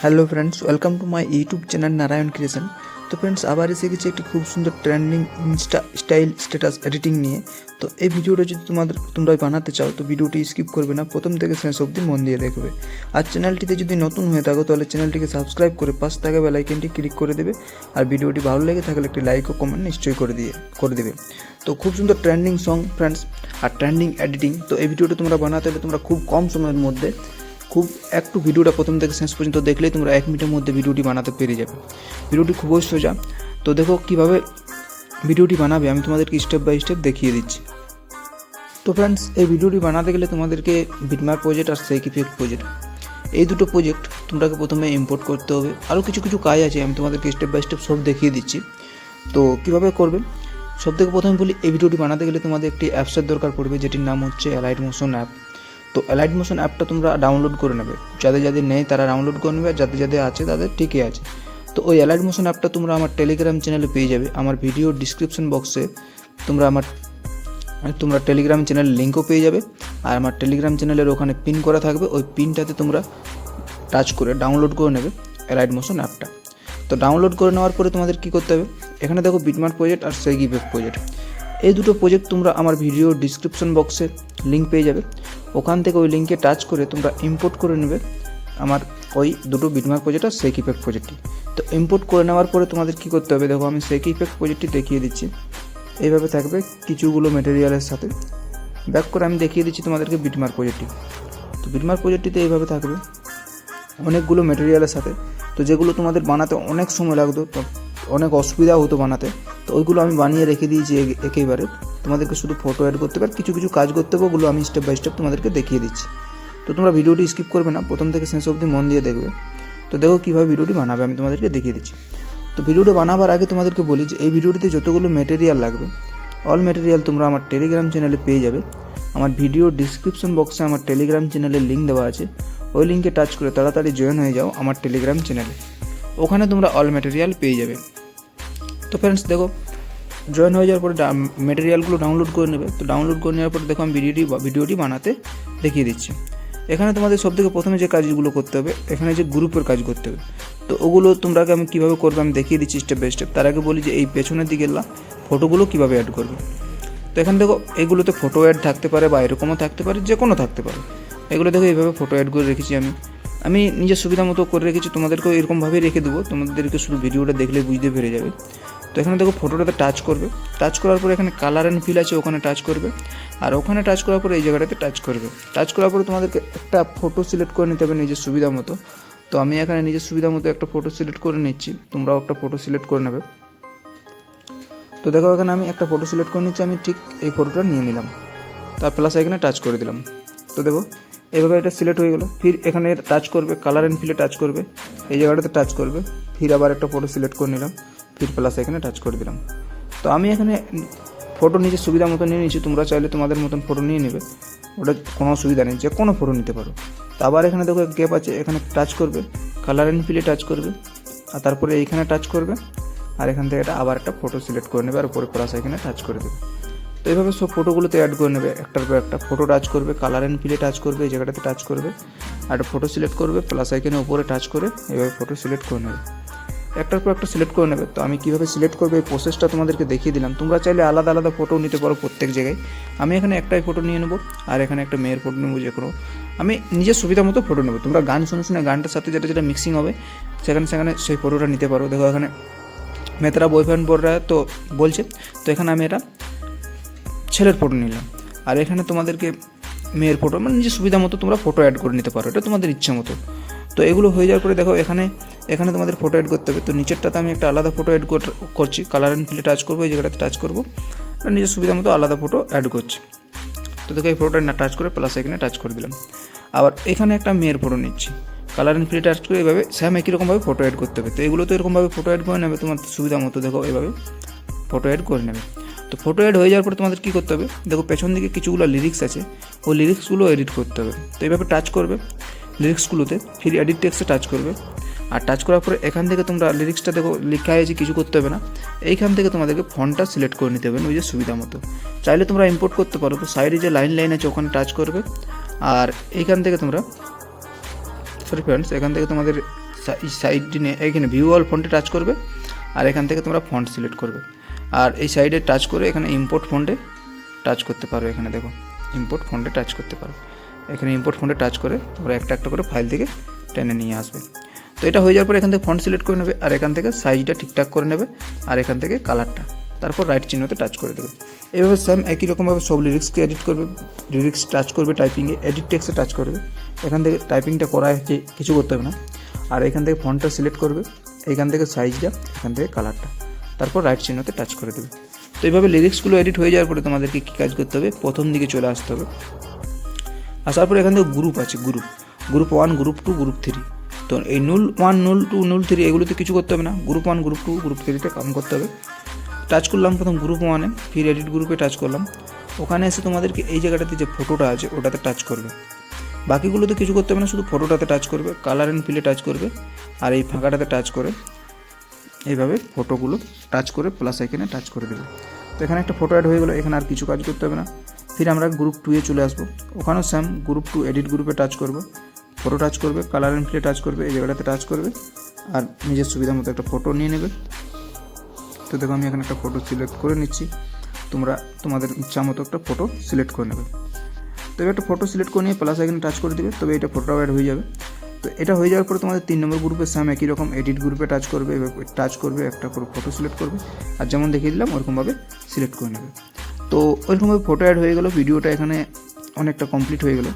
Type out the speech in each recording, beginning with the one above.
Hello friends, welcome to my YouTube channel Narayan creation. তো friends, আবার এসে গেছি একটি খুব সুন্দর trending Insta style status editing নিয়ে। তো এই ভিডিওটা যদি তোমরা বানাতে চাও তো ভিডিওটি স্কিপ করবে না, প্রথম থেকে শেষ অবধি মন দিয়ে দেখবে। আর চ্যানেলটিতে যদি নতুন হয়ে থাকো তাহলে চ্যানেলটিকে সাবস্ক্রাইব করে পাশে থাকা বেল আইকনটি ক্লিক করে দেবে। আর ভিডিওটি ভালো লেগে থাকলে একটি লাইক ও কমেন্ট নিশ্চয়ই করে দেবে। তো খুব সুন্দর ট্রেন্ডিং সং ফ্রেন্ডস আর ট্রেন্ডিং এডিটিং। তো এই ভিডিওটা তোমরা বানাতে হলে তোমরা খুব কম সময়ের মধ্যে একটু ভিডিওটা প্রথম থেকে শেষ পর্যন্ত দেখলেই তোমরা 1 মিনিটের মধ্যে ভিডিওটি বানাতে পেরে যাবে। ভিডিওটি খুবই সোজা। তো দেখো কিভাবে ভিডিওটি বানাবে, আমি তোমাদেরকে স্টেপ বাই স্টেপ দেখিয়ে দিচ্ছি। তো ফ্রেন্ডস, এই ভিডিওটি বানাতে গেলে তোমাদেরকে বিটমার্ক প্রজেক্ট আর শেক ইফেক্ট প্রজেক্ট, এই দুটো প্রজেক্ট তোমাকে প্রথমে ইম্পোর্ট করতে হবে। আরও কিছু কাজ আছে, আমি তোমাদেরকে স্টেপ বাই স্টেপ সব দেখিয়ে দিচ্ছি। তো কীভাবে করবে, সব থেকে প্রথমে বলি, এই ভিডিওটি বানাতে গেলে তোমাদের একটি অ্যাপসের দরকার পড়বে, যেটির নাম হচ্ছে অ্যালাইট মোশন অ্যাপ। তো অ্যালাইট মোশন অ্যাপটা তোমরা ডাউনলোড করে নেবে। যাদের নেই তারা ডাউনলোড করে নেবে, আর যাদের আছে তাদের ঠিকই আছে। তো ওই অ্যালাইট মোশন অ্যাপটা তোমরা আমার টেলিগ্রাম চ্যানেলে পেয়ে যাবে। আমার ভিডিও ডিসক্রিপশন বক্সে তোমরা টেলিগ্রাম চ্যানেলের লিঙ্কও পেয়ে যাবে। আর আমার টেলিগ্রাম চ্যানেলের ওখানে পিন করা থাকবে, ওই পিনটাতে তোমরা টাচ করে ডাউনলোড করে নেবে অ্যালাইট মোশন অ্যাপটা। তো ডাউনলোড করে নেওয়ার পরে তোমাদের কী করতে হবে, এখানে দেখো বিটমার্ক প্রজেক্ট আর শেক ইফেক্ট প্রজেক্ট, এই দুটো প্রজেক্ট তোমরা আমার ভিডিও ডিসক্রিপশন বক্সে লিঙ্ক পেয়ে যাবে। ওখান থেকে ওই লিঙ্কে টাচ করে তোমরা ইম্পোর্ট করে নেবে আমার ওই দুটো বিটমার্ক প্রজেক্ট আর শেক ইফেক্ট প্রজেক্টটি। তো ইম্পোর্ট করে নেওয়ার পরে তোমাদের কী করতে হবে, দেখো আমি শেক ইফেক্ট প্রজেক্টটি দেখিয়ে দিচ্ছি। এইভাবে থাকবে কিছুগুলো মেটেরিয়ালের সাথে। ব্যাক করে আমি দেখিয়ে দিচ্ছি তোমাদেরকে বিটমার্ক প্রজেক্টটি। তো বিটমার্ক প্রজেক্টটিতে এইভাবে থাকবে অনেকগুলো মেটেরিয়ালের সাথে। তো যেগুলো তোমাদের বানাতে অনেক সময় লাগতো, তো অনেক অসুবিধা হতো বানাতে, তো ওইগুলো আমি বানিয়ে রেখে দিয়েছি একেবারে। তোমাদেরকে শুধু ফটো অ্যাড করতে হবে, কিছু কাজ করতে হবে, ওগুলো আমি স্টেপ বাই স্টেপ তোমাদেরকে দেখিয়ে দিচ্ছি। তো তোমরা ভিডিওটি স্কিপ করবে না, প্রথম থেকে শেষ অবধি মন দিয়ে দেখবে। তো দেখো কীভাবে ভিডিওটি বানাবে, আমি তোমাদেরকে দেখিয়ে দিচ্ছি। তো ভিডিওটি বানাবার আগে তোমাদেরকে বলি যে এই ভিডিওটিতে যতগুলো মেটেরিয়াল লাগবে, অল মেটেরিয়াল তোমরা আমার টেলিগ্রাম চ্যানেলে পেয়ে যাবে। আমার ভিডিও ডিসক্রিপশন বক্সে আমার টেলিগ্রাম চ্যানেলের লিঙ্ক দেওয়া আছে, ওই লিঙ্কে টাচ করে তাড়াতাড়ি জয়েন হয়ে যাও আমার টেলিগ্রাম চ্যানেলে। ওখানে তোমরা অল মেটেরিয়াল পেয়ে যাবে। তো ফ্রেন্ডস দেখো, জয়েন হয়ে যাওয়ার পরে মেটেরিয়ালগুলো ডাউনলোড করে নেবে। তো ডাউনলোড করে নেওয়ার পরে দেখো আমি ভিডিওটি বানাতে দেখিয়ে দিচ্ছি। এখানে তোমাদের সবথেকে প্রথমে যে কাজগুলো করতে হবে, এখানে যে গ্রুপের কাজ করতে হবে। তো ওগুলো তোমরাকে আমি কীভাবে করবে আমি দেখিয়ে দিচ্ছি স্টেপ বাই স্টেপ। তার আগে বলি যে এই পেছনের দিকে ফটোগুলো কীভাবে অ্যাড করবে। তো এখানে দেখো এগুলোতে ফটো অ্যাড থাকতে পারে বা এরকমও থাকতে পারে, যে কোনো থাকতে পারে। এগুলো দেখো এইভাবে ফটো অ্যাড করে রেখেছি আমি নিজের সুবিধা মতো করে রেখেছি। তোমাদেরকেও এরকমভাবেই রেখে দেবো, তোমাদেরকে শুধু ভিডিওটা দেখলে বুঝতে পেরে যাবে। তো এখানে দেখো ফটোটাতে টাচ করবে, টাচ করার পরে এখানে কালার অ্যান্ড ফিল আছে, ওখানে টাচ করবে। আর ওখানে টাচ করার পরে এই জায়গাটাতে টাচ করবে। টাচ করার পরে তোমাদেরকে একটা ফটো সিলেক্ট করে নিতে হবে নিজের সুবিধা মতো। তো আমি এখানে নিজের সুবিধা মতো একটা ফটো সিলেক্ট করে নিচ্ছি, তোমরাও একটা ফটো সিলেক্ট করে নেবে। তো দেখো এখানে আমি একটা ফটো সিলেক্ট করে নিচ্ছি, আমি ঠিক এই ফটোটা নিয়ে নিলাম, তার প্লাস এখানে টাচ করে দিলাম। তো দেখো এইভাবে এটা সিলেক্ট হয়ে গেল। ফির এখানে টাচ করবে, কালার অ্যান্ড ফিলে টাচ করবে, এই জায়গাটাতে টাচ করবে। ফির আবার একটা ফটো সিলেক্ট করে নিলাম, ফির প্লাস এখানে টাচ করে দিলাম। তো আমি এখানে ফটো নিজের সুবিধা মতো নিয়ে নিচ্ছি, তোমরা চাইলে তোমাদের মতন ফটো নিয়ে নেবে, ওটা কোনো অসুবিধা নেই, যে কোনো ফটো নিতে পারো। তো আবার এখানে দেখো গ্যাপ আছে, এখানে টাচ করবে, কালার অ্যান্ড ফিলে টাচ করবে, আর তারপরে এইখানে টাচ করবে, আর এখান থেকে আবার একটা ফটো সিলেক্ট করে নেবে, আর উপরে প্লাস এখানে টাচ করে দেবে। তো এইভাবে সব ফটোগুলোতে অ্যাড করে নেবে, একটার পর একটা ফটো টাচ করবে, কালার অ্যান্ড ফিলে টাচ করবে, এই জায়গাটাতে টাচ করবে, আর একটা ফটো সিলেক্ট করবে, প্লাস এখানে উপরে টাচ করে এইভাবে ফটো সিলেক্ট করে নেবে, একটার পর একটা সিলেক্ট করে নেবে। তো আমি কীভাবে সিলেক্ট করবে এই প্রসেসটা তোমাদেরকে দেখিয়ে দিলাম। তোমরা চাইলে আলাদা আলাদা ফটো নিতে পারো প্রত্যেক জায়গায়। আমি এখানে একটাই ফটো নিয়ে নেবো, আর এখানে একটা মেয়ের ফটো নেবো, যে কোনো আমি নিজের সুবিধা মতো ফটো নেবো। তোমরা গান শুনে গানটার সাথে যেটা মিক্সিং হবে সেখানে সেই ফটোটা নিতে পারো। দেখো এখানে মেয়েরা বয়ফ্রেন্ড বোলরা তো বলছে, তো এখানে আমি এটা ছেলের ফটো নিলাম, আর এখানে তোমাদেরকে মেয়ের ফটো, মানে নিজের সুবিধা মতো তোমরা ফটো অ্যাড করে নিতে পারো, এটা তোমাদের ইচ্ছা মতো। তো এগুলো হয়ে যাওয়ার পরে দেখো এখানে তোমাদের ফটো অ্যাড করতে হবে। তো নিচেরটাতে আমি একটা আলাদা ফটো অ্যাড করছি, কালার অ্যান্ড ফিলে টাচ করবো, এই জায়গাটাতে টাচ করবো, আর নিজের সুবিধা মতো আলাদা ফটো অ্যাড করছি। তো দেখো এই ফটোটা না টাচ করে প্লাস এখানে টাচ করে দিলাম। আবার এখানে একটা মেয়ের ফটো নিচ্ছি, কালার অ্যান্ড ফিলে টাচ করে এইভাবে সেম একই রকমভাবে ফটো অ্যাড করতে হবে। তো এগুলো তো এরকমভাবে ফটো অ্যাড করে নেবে তোমার সুবিধা মতো, দেখো এইভাবে ফটো অ্যাড করে নেবে। তো ফটো অ্যাড হয়ে যাওয়ার পর তোমাদের কী করতে হবে, দেখো পেছন দিকে কিছুগুলো লিরিক্স আছে, ওই লিরিক্সগুলো এডিট করতে হবে। তো এইভাবে টাচ করবে লিরিক্সগুলোতে, ফির এডিট টেক্সটে টাচ করবে, আর টাচ করার পরে এখান থেকে তোমরা লিরিক্সটা দেখো লেখা হয়েছে, কিছু করতে হবে না। এইখান থেকে তোমাদেরকে ফন্টটা সিলেক্ট করে নিতে হবে নিজের সুবিধা মতো। চাইলে তোমরা ইম্পোর্ট করতে পারো। তো সাইডে যে লাইন আছে ওখানে টাচ করবে, আর এইখান থেকে তোমরা সরি ফ্রেন্ডস, এখান থেকে তোমাদের সাইডে নিয়ে এখানে ভিউ অল ফন্টে টাচ করবে আর এখান থেকে তোমরা ফন্ট সিলেক্ট করবে। আর এই সাইডে টাচ করে এখানে ইম্পোর্ট ফন্টে টাচ করতে পারো। এখানে দেখো ইম্পোর্ট ফন্টে টাচ করতে পারো। এখানে ইম্পোর্ট ফন্টে টাচ করে তোমরা একটা একটা করে ফাইল থেকে টেনে নিয়ে আসবে। তো এটা হয়ে যাওয়ার পর এখান থেকে ফন্ট সিলেক্ট করে নেবে আর এখান থেকে সাইজটা ঠিকঠাক করে নেবে আর এখান থেকে কালারটা, তারপর রাইট চিহ্নতে টাচ করে দেবে। এভাবে সেম একই রকমভাবে সব লিরিক্সকে এডিট করবে। লিরিক্স টাচ করবে টাইপিংয়ে, এডিট টেক্সটে টাচ করবে। এখান থেকে টাইপিংটা করা হচ্ছে, কিছু করতে হবে না। আর এখান থেকে ফন্টটা সিলেক্ট করবে, এখান থেকে সাইজটা, এখান থেকে কালারটা, তারপর রাইট চিহ্নতে টাচ করে দেবে। তো এইভাবে লিরিক্সগুলো এডিট হয়ে যাওয়ার পরে তোমাদেরকে কী কাজ করতে হবে, প্রথম দিকে চলে আসতে হবে। আসার পরে এখান থেকে গ্রুপ আছে, গ্রুপ 1, গ্রুপ 2, গ্রুপ 3। তো এই 01, 02, 03 এগুলোতে কিছু করতে হবে না। গ্রুপ 1, গ্রুপ 2, গ্রুপ 3তে কাম করতে হবে। টাচ করলাম প্রথম গ্রুপ 1-এ, ফির এডিট গ্রুপে টাচ করলাম। ওখানে এসে তোমাদেরকে এই জায়গাটাতে যে ফটোটা আছে ওটাতে টাচ করবে। বাকিগুলোতে কিছু করতে হবে না, শুধু ফটোটাতে টাচ করবে, কালার অ্যান্ড ফিলে টাচ করবে আর এই ফাঁকাটাতে টাচ করে এইভাবে ফটোগুলো টাচ করে প্লাস আইকনে টাচ করে দেবে। তো এখানে একটা ফটো অ্যাড হয়ে গেলো, এখানে আর কিছু কাজ করতে হবে না। ফির আমরা গ্রুপ 2-এ চলে আসবো। ওখানেও সেম গ্রুপ 2 এডিট গ্রুপে টাচ করবে, ফটো টাচ করবে, কালার অ্যান্ড ফিলে টাচ করবে, এই জায়গাটাতে টাচ করবে আর নিজের সুবিধা মতো একটা ফটো নিয়ে নেবে। তো দেখো আমি এখানে একটা ফটো সিলেক্ট করে নিচ্ছি, তোমরা তোমাদের ইচ্ছা মতো একটা ফটো সিলেক্ট করে নেবে। তো এবার একটা ফটো সিলেক্ট করে নিয়ে প্লাস আইকনে টাচ করে দেবে, তবে এটা ফটোটাও অ্যাড হয়ে যাবে। তো এটা হয়ে যাওয়ার পরে তোমাদের 3 নম্বর গ্রুপে সেম একই রকম এডিট গ্রুপে টাচ করবে, এবার টাচ করবে, একটা করে ফটো সিলেক্ট করবে আর যেমন দেখিয়ে দিলাম ওরকমভাবে সিলেক্ট করে নেবে। তো ওইরকমভাবে ফটো অ্যাড হয়ে গেলো, ভিডিওটা এখানে অনেকটা কমপ্লিট হয়ে গেলো।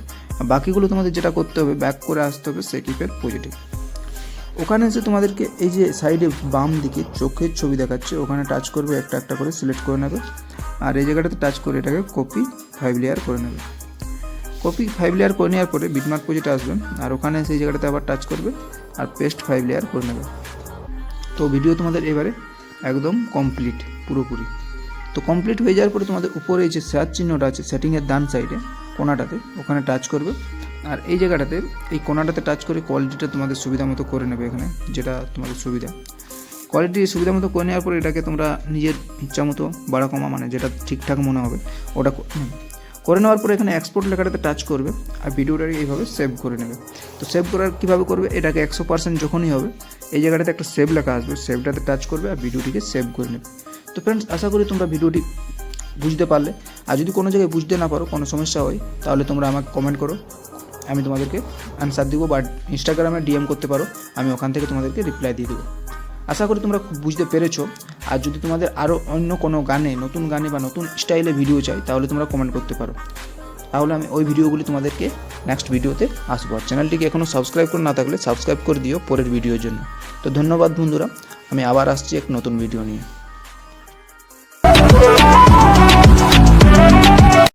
বাকিগুলো তোমাদের যেটা করতে হবে, ব্যাক করে আসতে হবে সেকিপের পজিটিভ। ওখানে এসে তোমাদেরকে এই যে সাইডে বাম দিকে চোখের ছবি দেখাচ্ছে, ওখানে টাচ করবে, একটা একটা করে সিলেক্ট করে নেবে আর এই জায়গাটাতে টাচ করে এটাকে কপি 5 লেয়ার করে নেবে। কপি 5 লেয়ার করে নেওয়ার পরে বিটমার্ক পজিটে আসবে আর ওখানে সেই জায়গাটাতে আবার টাচ করবে আর পেস্ট 5 লেয়ার করে নেবে। তো ভিডিও তোমাদের এবারে একদম কমপ্লিট পুরোপুরি। তো কমপ্লিট হয়ে যাওয়ার পরে তোমাদের উপরে এই যে শেয়ার চিহ্নটা আছে সেটিংয়ের ডান সাইডে কোনাটাতে, ওখানে টাচ করবে আর এই জায়গাটাতে এই কোনাটাতে টাচ করে কোয়ালিটিটা তোমাদের সুবিধা মতো করে নেবে। এখানে যেটা তোমাদের সুবিধা, কোয়ালিটি সুবিধা মতো করে নেওয়ার পরে এটাকে তোমরা নিজের ইচ্ছা মতো বাড়া কমা মানে যেটা ঠিকঠাক মনে হবে ওটা করে নেওয়ার পরে এখানে এক্সপোর্ট লেখাটাতে টাচ করবে আর ভিডিওটাকে এইভাবে সেভ করে নেবে। তো সেভ করার কীভাবে করবে, এটাকে 100% যখনই হবে এই জায়গাটাতে একটা সেভ লেখা আসবে, সেভটাতে টাচ করবে আর ভিডিওটিকে সেভ করে নেবে। তো ফ্রেন্ডস, আশা করি তোমরা ভিডিওটি বুঝতে পারলে। আর যদি কোনো জায়গায় বুঝতে না পারো, কোনো সমস্যা হয়, তাহলে তোমরা আমাকে কমেন্ট করো, আমি তোমাদেরকে অ্যান্সার দিব বা ইনস্টাগ্রামে DM করতে পারো, আমি ওখান থেকে তোমাদেরকে রিপ্লাই দিয়ে দেবো। আশা করি তোমরা খুব বুঝতে পেরেছো। আর যদি তোমাদের আরও অন্য কোনো গানে, নতুন গানে বা নতুন স্টাইলে ভিডিও চাই তাহলে তোমরা কমেন্ট করতে পারো, তাহলে আমি ওই ভিডিওগুলি তোমাদেরকে নেক্সট ভিডিওতে আসবো। আর চ্যানেলটিকে এখনও সাবস্ক্রাইব করে না থাকলে সাবস্ক্রাইব করে দিও পরের ভিডিওর জন্য। তো ধন্যবাদ বন্ধুরা, আমি আবার আসছি এক নতুন ভিডিও নিয়ে।